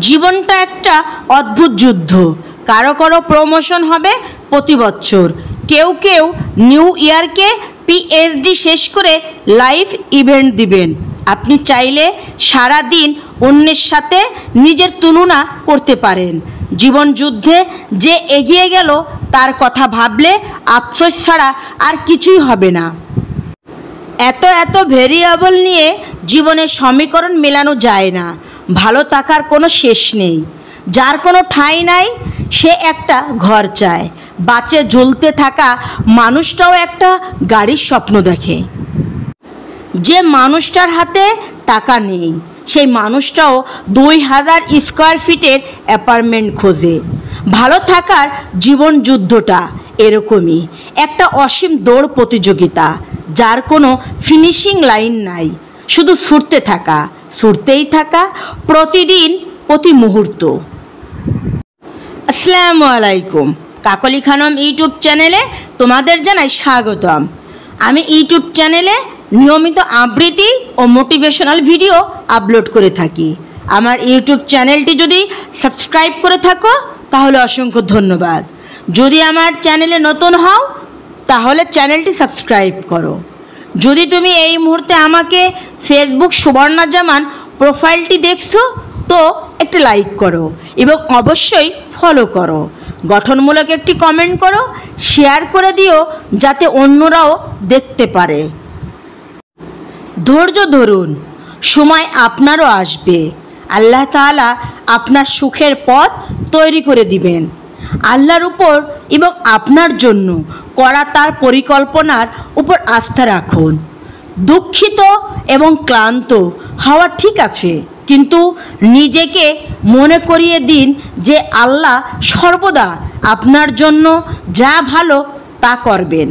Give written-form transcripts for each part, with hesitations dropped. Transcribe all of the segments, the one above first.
জীবনটা একটা অদ্ভুত যুদ্ধ। কারো কারো প্রমোশন হবে প্রতি বছর, কেউ কেউ নিউ ইয়ারকে পিএইচডি শেষ করে লাইভ ইভেন্ট দিবেন। আপনি চাইলে সারা দিন অন্যের সাথে নিজের তুলনা করতে পারেন। জীবন যুদ্ধে যে এগিয়ে গেল তার কথা ভাবলে আফসোস ছাড়া আর কিছুই হবে না। এত এত ভেরিয়েবল নিয়ে জীবনের সমীকরণ মেলানো যায় না। ভালো থাকার কোনো শেষ নেই, যার কোনো ঠাঁই নাই সে একটা ঘর চায়। বাঁচে ঝুলতে থাকা মানুষটাও একটা গাড়ির স্বপ্ন দেখে। যে মানুষটার হাতে টাকা নেই সেই মানুষটাও 2000 স্কোয়ার ফিটের অ্যাপার্টমেন্ট খোঁজে। ভালো থাকার জীবন যুদ্ধটা এরকমই একটা অসীম দৌড় প্রতিযোগিতা, যার কোনো ফিনিশিং লাইন নাই। শুধু ছুটতেই থাকা প্রতিদিন প্রতি মুহূর্ত। আসসালামু আলাইকুম, কাকলি খানম ইউটিউব চ্যানেলে তোমাদের জানাই স্বাগতম। আমি ইউটিউব চ্যানেলে নিয়মিত আবৃত্তি ও মোটিভেশনাল ভিডিও আপলোড করে থাকি। আমার ইউটিউব চ্যানেলটি যদি সাবস্ক্রাইব করে থাকো তাহলে অসংখ্য ধন্যবাদ। যদি আমার চ্যানেলে নতুন হও তাহলে চ্যানেলটি সাবস্ক্রাইব করো। যদি তুমি এই মুহূর্তে আমাকে ফেসবুক সুবর্ণা জামান প্রোফাইলটি দেখছো তো একটা লাইক করো এবং অবশ্যই ফলো করো। গঠনমূলক একটি কমেন্ট করো, শেয়ার করে দিও যাতে অন্যরাও দেখতে পারে। ধৈর্য ধরুন, সময় আপনারও আসবে। আল্লাহ তাআলা আপনার সুখের পথ তৈরি করে দিবেন। আল্লাহর উপর এবং আপনার জন্য করা তার পরিকল্পনার উপর আস্থা রাখুন। দুঃখিত এবং ক্লান্ত হওয়া ঠিক আছে, কিন্তু নিজেকে মনে করিয়ে দিন যে আল্লাহ সর্বদা আপনার জন্য যা ভালো তা করবেন।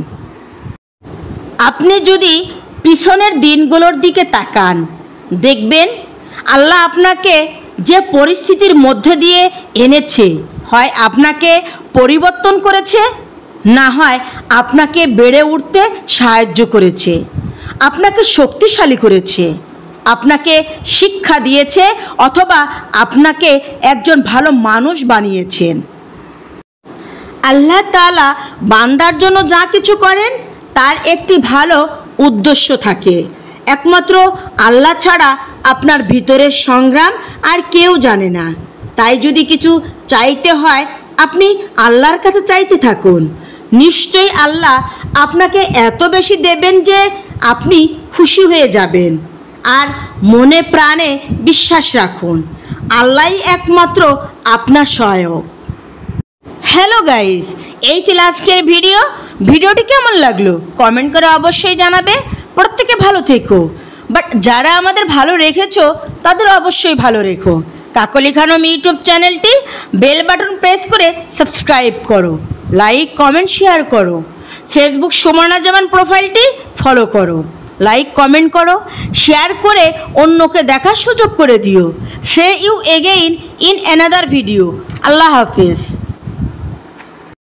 আপনি যদি পিছনের দিনগুলোর দিকে তাকান, দেখবেন আল্লাহ আপনাকে যে পরিস্থিতির মধ্যে দিয়ে এনেছে, হয় আপনাকে পরিবর্তন করেছে, না হয় আপনাকে বেড়ে উঠতে সাহায্য করেছে, আপনাকে শক্তিশালী করেছে, আপনাকে শিক্ষা দিয়েছে, অথবা আপনাকে একজন ভালো মানুষ বানিয়েছেন। আল্লাহ তাআলা বান্দার জন্য যা কিছু করেন তার একটি ভালো উদ্দেশ্য থাকে। একমাত্র আল্লাহ ছাড়া আপনার ভিতরের সংগ্রাম আর কেউ জানে না। তাই যদি কিছু চাইতে হয় আপনি আল্লাহর কাছে চাইতে থাকুন। নিশ্চয়ই আল্লাহ আপনাকে এত বেশি দেবেন যে আপনি খুশি হয়ে যাবেন। আর মনে প্রাণে বিশ্বাস রাখুন, আল্লাহই একমাত্র আপনার সহায়ক। হ্যালো গাইস, এই ছিল আজকের ভিডিওটি কেমন লাগলো কমেন্ট করে অবশ্যই জানাবে। প্রত্যেকে ভালো থেকো, বাট যারা আমাদের ভালো রেখেছো তাদের অবশ্যই ভালো রেখো। কাকলি খানম ইউটিউব চ্যানেলটি বেল বাটন প্রেস করে সাবস্ক্রাইব করো, লাইক কমেন্ট শেয়ার করো। ফেসবুক সুবর্ণা জামান প্রোফাইলটি ফলো করো, লাইক কমেন্ট করো, শেয়ার করে অন্যকে দেখার সুযোগ করে দিও। See you again in another video. আল্লাহ হাফেজ।